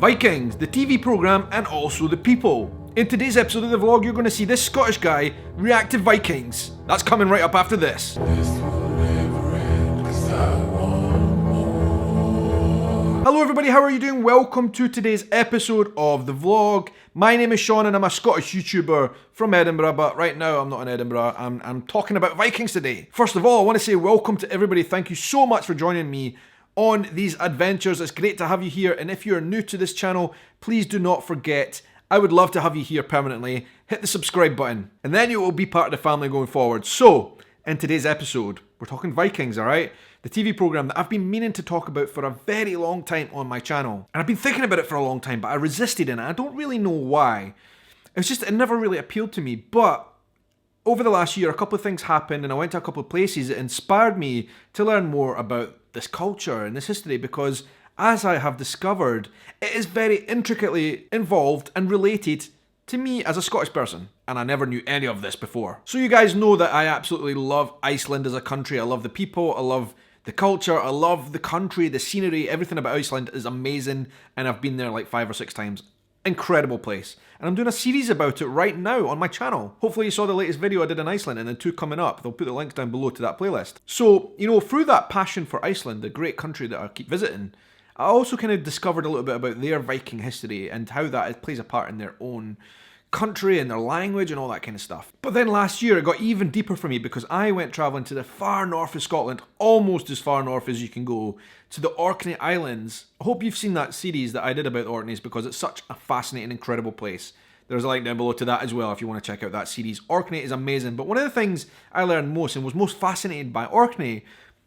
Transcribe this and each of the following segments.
Vikings, the TV programme and also the people. In today's episode of the vlog, you're going to see this Scottish guy react to Vikings. That's coming right up after this. Hello everybody, how are you doing? Welcome to today's episode of the vlog. My name is Sean and I'm a Scottish YouTuber from Edinburgh, but right now I'm not in Edinburgh, I'm talking about Vikings today. First of all, I want to say welcome to everybody. Thank you so much for joining me on these adventures. It's great to have you here, and if you're new to this channel, please do not forget, I would love to have you here permanently. Hit the subscribe button, and then you will be part of the family going forward. So, in today's episode, we're talking Vikings, alright? The TV programme that I've been meaning to talk about for a very long time on my channel. And I've been thinking about it for a long time, but I resisted it, and I don't really know why. It's just, it never really appealed to me, but over the last year, a couple of things happened, and I went to a couple of places that inspired me to learn more about this culture and this history, because as I have discovered, it is very intricately involved and related to me as a Scottish person, and I never knew any of this before. So you guys know that I absolutely love Iceland as a country. I love the people, I love the culture, I love the country, the scenery, everything about Iceland is amazing, and I've been there like 5 or 6 times. Incredible place. And I'm doing a series about it right now on my channel. Hopefully you saw the latest video I did in Iceland, and then 2 coming up. They'll put the links down below to that playlist. So, you know, through that passion for Iceland, the great country that I keep visiting, I also kind of discovered a little bit about their Viking history and how that plays a part in their own country and their language and all that kind of stuff. But then last year it got even deeper for me, because I went travelling to the far north of Scotland, almost as far north as you can go, to the Orkney Islands. I hope you've seen that series that I did about the Orkneys, because it's such a fascinating, incredible place. There's a link down below to that as well if you want to check out that series. Orkney is amazing, but one of the things I learned most and was most fascinated by Orkney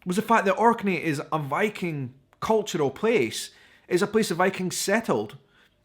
was the fact that Orkney is a Viking cultural place. It's a place the Vikings settled.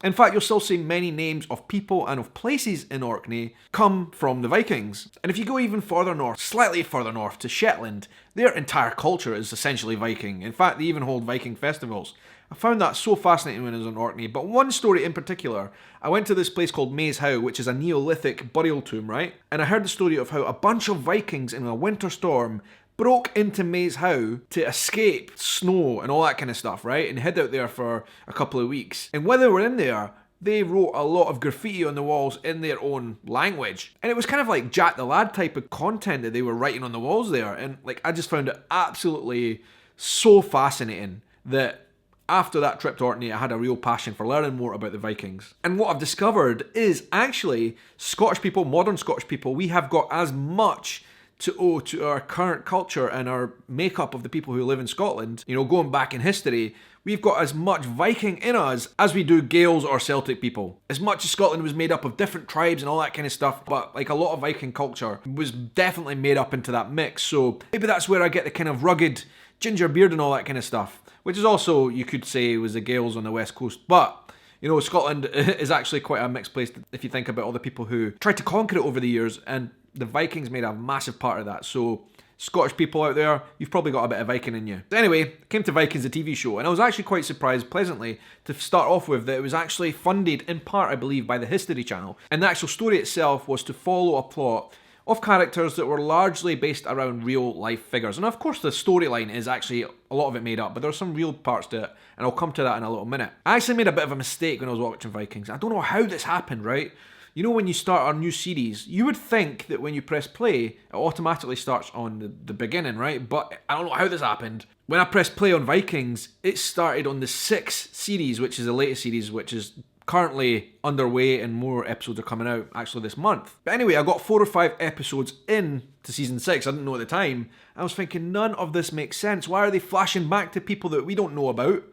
In fact, you'll still see many names of people and of places in Orkney come from the Vikings. And if you go even further north, slightly further north to Shetland, their entire culture is essentially Viking. In fact, they even hold Viking festivals. I found that so fascinating when I was in Orkney. But one story in particular, I went to this place called Maze Howe, which is a Neolithic burial tomb, right? And I heard the story of how a bunch of Vikings in a winter storm broke into Maze Howe to escape snow and all that kind of stuff, right? And head out there for a couple of weeks. And when they were in there, they wrote a lot of graffiti on the walls in their own language. And it was kind of like Jack the Lad type of content that they were writing on the walls there. And like, I just found it absolutely so fascinating that after that trip to Orkney, I had a real passion for learning more about the Vikings. And what I've discovered is actually Scottish people, modern Scottish people, we have got as much to owe to our current culture and our makeup of the people who live in Scotland. You know, going back in history, we've got as much Viking in us as we do Gaels or Celtic people. As much as Scotland was made up of different tribes and all that kind of stuff, but like a lot of Viking culture was definitely made up into that mix. So maybe that's where I get the kind of rugged ginger beard and all that kind of stuff, which is also, you could say, was the Gaels on the west coast. But you know, Scotland is actually quite a mixed place if you think about all the people who tried to conquer it over the years, and the Vikings made a massive part of that. So Scottish people out there, you've probably got a bit of Viking in you. Anyway, came to Vikings, the TV show, and I was actually quite surprised, pleasantly, to start off with, that it was actually funded in part, I believe, by the Hisotry Channel. And the actual story itself was to follow a plot of characters that were largely based around real life figures. And of course the storyline is actually a lot of it made up, but there are some real parts to it, and I'll come to that in a little minute. I actually made a bit of a mistake when I was watching Vikings. I don't know how this happened, right? You know, when you start a new series, you would think that when you press play, it automatically starts on the beginning, right? But I don't know how this happened. When I pressed play on Vikings, it started on the 6th series, which is the latest series, which is currently underway, and more episodes are coming out actually this month. But anyway, I got 4 or 5 episodes in to season 6. I didn't know at the time. I was thinking, none of this makes sense. Why are they flashing back to people that we don't know about?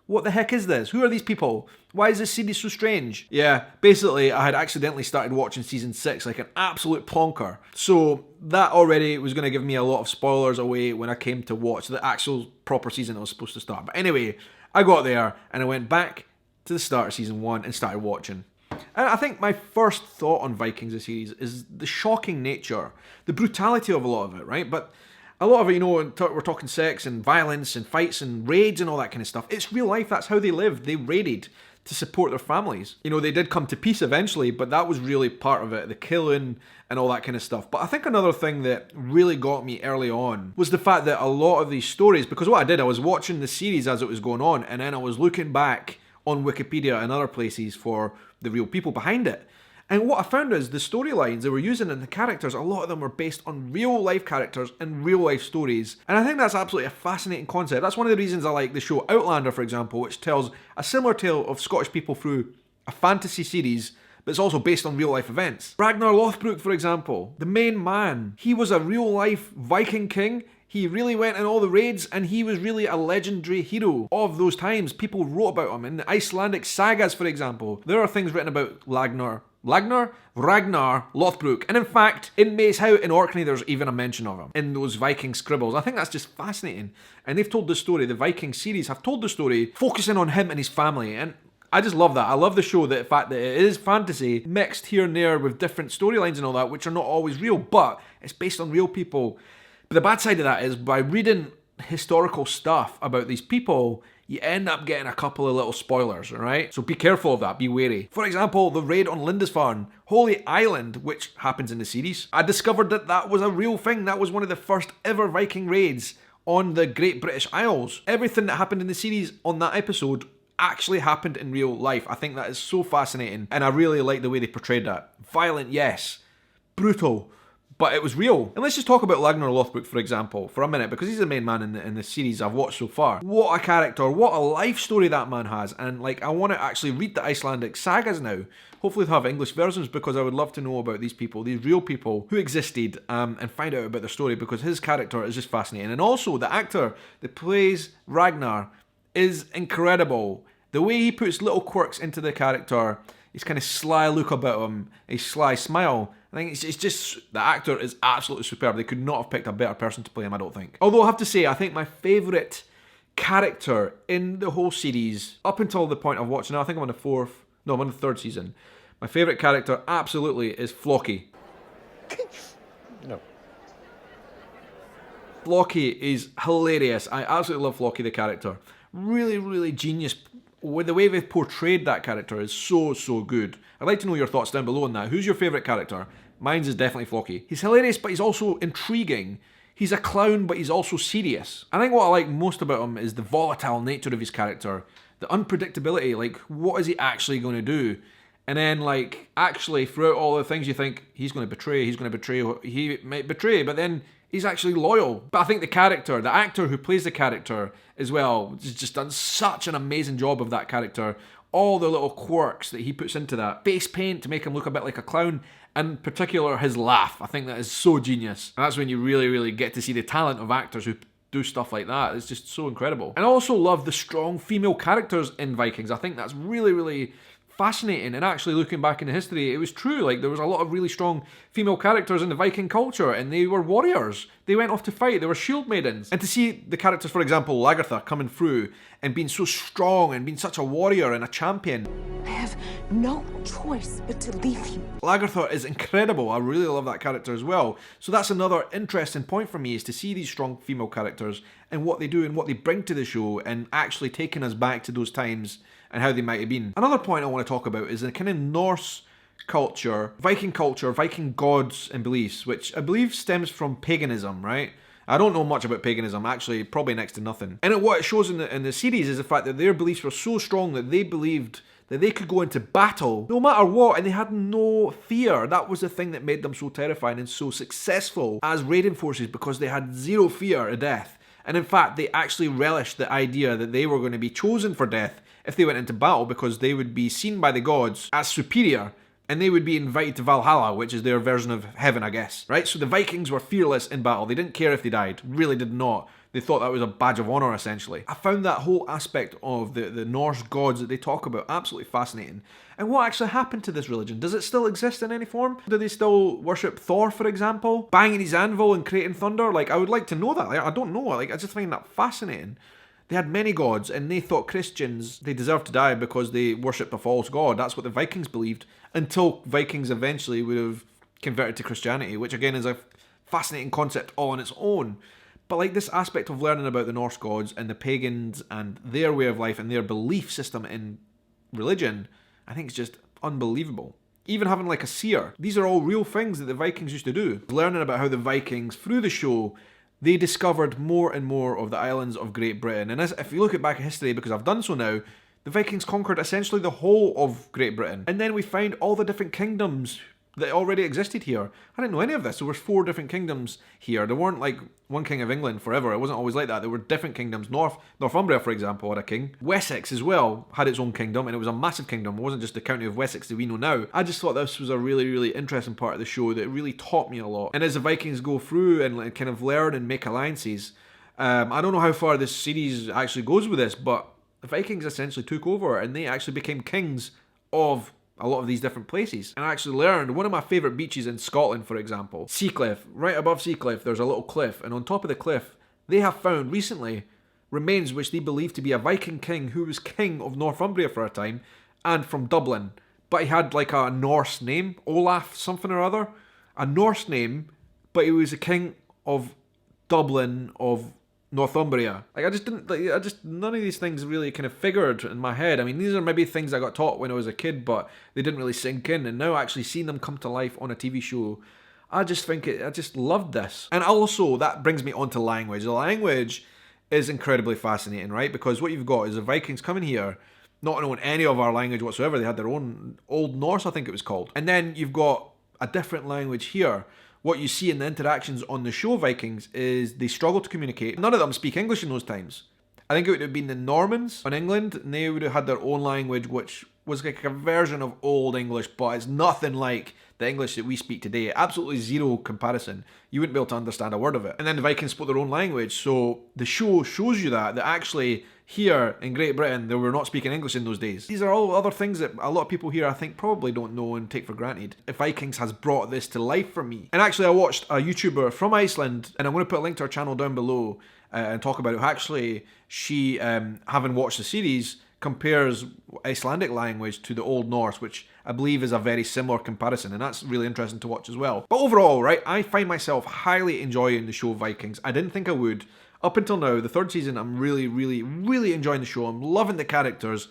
What the heck is this? Who are these people? Why is this series so strange? Yeah, basically I had accidentally started watching season 6 like an absolute plonker. So that already was going to give me a lot of spoilers away when I came to watch the actual proper season I was supposed to start. But anyway, I got there and I went back to the start of season 1 and started watching. And I think my first thought on Vikings, the series, is the shocking nature, the brutality of a lot of it, right? But a lot of it, you know, we're talking sex and violence and fights and raids and all that kind of stuff. It's real life, that's how they lived. They raided to support their families. You know, they did come to peace eventually, but that was really part of it, the killing and all that kind of stuff. But I think another thing that really got me early on was the fact that a lot of these stories, because what I did, I was watching the series as it was going on, and then I was looking back on Wikipedia and other places for the real people behind it. And what I found is the storylines they were using and the characters, a lot of them were based on real life characters and real life stories. And I think that's absolutely a fascinating concept. That's one of the reasons I like the show Outlander, for example, which tells a similar tale of Scottish people through a fantasy series, but it's also based on real life events. Ragnar Lothbrok, for example, the main man, he was a real life Viking king. He really went in all the raids, and he was really a legendary hero of those times. People wrote about him in the Icelandic sagas, for example. There are things written about Ragnar Lothbrok. And in fact, in Maeshout in Orkney, there's even a mention of him in those Viking scribbles. I think that's just fascinating. And they've told the story, the Viking series have told the story, focusing on him and his family. And I just love that. I love the show, the fact that it is fantasy mixed here and there with different storylines and all that, which are not always real, but it's based on real people. But the bad side of that is by reading historical stuff about these people, you end up getting a couple of little spoilers, alright? So be careful of that, be wary. For example, the raid on Lindisfarne, Holy Island, which happens in the series. I discovered that that was a real thing. That was one of the first ever Viking raids on the Great British Isles. Everything that happened in the series on that episode actually happened in real life. I think that is so fascinating, and I really like the way they portrayed that. Violent, yes. Brutal. But it was real. And let's just talk about Ragnar Lothbrok, for example, for a minute, because he's the main man in the series I've watched so far. What a character, what a life story that man has. And like, I want to actually read the Icelandic sagas now. Hopefully they'll have English versions, because I would love to know about these people, these real people who existed, and find out about their story, because his character is just fascinating. And also, the actor that plays Ragnar is incredible. The way he puts little quirks into the character, his kind of sly look about him, his sly smile. I think it's just, the actor is absolutely superb. They could not have picked a better person to play him, I don't think. Although I have to say, I think my favourite character in the whole series, up until the point of watching, I think I'm on the third season. My favourite character, absolutely, is Floki. No. Floki is hilarious. I absolutely love Floki, the character. Really, really genius. The way they've portrayed that character is so, so good. I'd like to know your thoughts down below on that. Who's your favourite character? Mine's is definitely Floki. He's hilarious, but he's also intriguing. He's a clown, but he's also serious. I think what I like most about him is the volatile nature of his character. The unpredictability, like, what is he actually going to do? And then, like, actually, throughout all the things you think, he might betray, but then he's actually loyal. But I think the actor who plays the character as well, has just done such an amazing job of that character. All the little quirks that he puts into that. Face paint to make him look a bit like a clown. And in particular, his laugh. I think that is so genius. And that's when you really, really get to see the talent of actors who do stuff like that. It's just so incredible. And I also love the strong female characters in Vikings. I think that's really, really fascinating. And actually looking back into history, it was true. Like, there was a lot of really strong female characters in the Viking culture, and they were warriors. They went off to fight. They were shield maidens. And to see the characters, for example, Largatha, coming through and being so strong and being such a warrior and a champion. I have no choice but to leave you. Largatha is incredible. I really love that character as well. So that's another interesting point for me, is to see these strong female characters and what they do and what they bring to the show, and actually taking us back to those times and how they might have been. Another point I want to talk about is the kind of Norse culture, Viking gods and beliefs, which I believe stems from paganism, right? I don't know much about paganism, actually, probably next to nothing. And what it shows in the series is the fact that their beliefs were so strong that they believed that they could go into battle no matter what, and they had no fear. That was the thing that made them so terrifying and so successful as raiding forces, because they had zero fear of death. And in fact, they actually relished the idea that they were going to be chosen for death if they went into battle, because they would be seen by the gods as superior, and they would be invited to Valhalla, which is their version of heaven, I guess. Right? So the Vikings were fearless in battle. They didn't care if they died. Really did not. They thought that was a badge of honour, essentially. I found that whole aspect of the Norse gods that they talk about absolutely fascinating. And what actually happened to this religion? Does it still exist in any form? Do they still worship Thor, for example? Banging his anvil and creating thunder? Like, I would like to know that. Like, I don't know. Like, I just find that fascinating. They had many gods, and they thought Christians, they deserved to die because they worshipped a false god. That's what the Vikings believed, until Vikings eventually would have converted to Christianity, which again is a fascinating concept all on its own. But like, this aspect of learning about the Norse gods and the pagans and their way of life and their belief system in religion, I think it's just unbelievable. Even having like a seer. These are all real things that the Vikings used to do. Learning about how the Vikings, through the show, they discovered more and more of the islands of Great Britain. And if you look at back at history, because I've done so now, the Vikings conquered essentially the whole of Great Britain. And then we found all the different kingdoms that already existed here. I didn't know any of this. There were 4 different kingdoms here. There weren't like one king of England forever. It wasn't always like that. There were different kingdoms. Northumbria, for example, had a king. Wessex as well had its own kingdom, and it was a massive kingdom. It wasn't just the county of Wessex that we know now. I just thought this was a really, really interesting part of the show that really taught me a lot. And as the Vikings go through and like, kind of learn and make alliances, I don't know how far this series actually goes with this, but the Vikings essentially took over and they actually became kings of a lot of these different places. And I actually learned one of my favourite beaches in Scotland, for example, Seacliff. Right above Seacliff, there's a little cliff, and on top of the cliff, they have found recently remains which they believe to be a Viking king who was king of Northumbria for a time and from Dublin. But he had like a Norse name, Olaf something or other. A Norse name, but he was a king of Dublin of Northumbria. Like none of these things really kind of figured in my head. I mean, these are maybe things I got taught when I was a kid, but they didn't really sink in. And now actually seeing them come to life on a TV show, I just loved this. And also that brings me on to language. The language is incredibly fascinating, right? Because what you've got is the Vikings coming here, not knowing any of our language whatsoever. They had their own Old Norse, I think it was called. And then you've got a different language here. What you see in the interactions on the show Vikings is they struggle to communicate. None of them speak English in those times. I think it would have been the Normans in England, and they would have had their own language, which was like a version of Old English, but it's nothing like the English that we speak today. Absolutely zero comparison. You wouldn't be able to understand a word of it. And then the Vikings spoke their own language, so the show shows you that actually here in Great Britain, they were not speaking English in those days. These are all other things that a lot of people here, I think, probably don't know and take for granted. Vikings has brought this to life for me. And actually, I watched a YouTuber from Iceland, and I'm going to put a link to her channel down below and talk about how actually she, having watched the series, compares Icelandic language to the Old Norse, which I believe is a very similar comparison, and that's really interesting to watch as well. But overall, right, I find myself highly enjoying the show Vikings. I didn't think I would. Up until now, the 3rd season, I'm really, really, really enjoying the show. I'm loving the characters.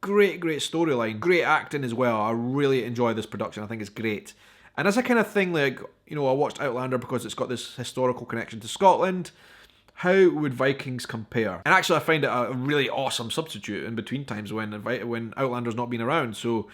Great storyline. Great acting as well. I really enjoy this production. I think it's great. And as a kind of thing, like, you know, I watched Outlander because it's got this historical connection to Scotland. How would Vikings compare? And actually, I find it a really awesome substitute in between times when Outlander's not been around. So,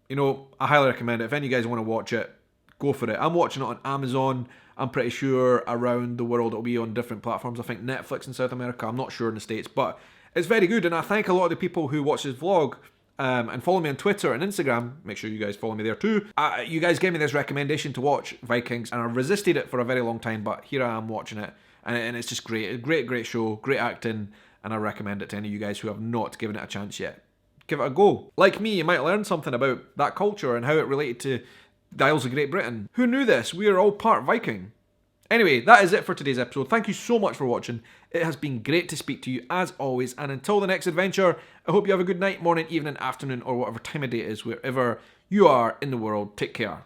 you know, I highly recommend it. If any of you guys want to watch it, go for it. I'm watching it on Amazon. I'm pretty sure around the world it'll be on different platforms. I think Netflix in South America. I'm not sure in the States, but it's very good. And I thank a lot of the people who watch this vlog and follow me on Twitter and Instagram. Make sure you guys follow me there too. You guys gave me this recommendation to watch Vikings, and I resisted it for a very long time, but here I am watching it. And it's just great. Great show. Great acting. And I recommend it to any of you guys who have not given it a chance yet. Give it a go. Like me, you might learn something about that culture and how it related to the Isles of Great Britain. Who knew this? We are all part Viking. Anyway, that is it for today's episode. Thank you so much for watching. It has been great to speak to you as always. And until the next adventure, I hope you have a good night, morning, evening, afternoon, or whatever time of day it is, wherever you are in the world. Take care.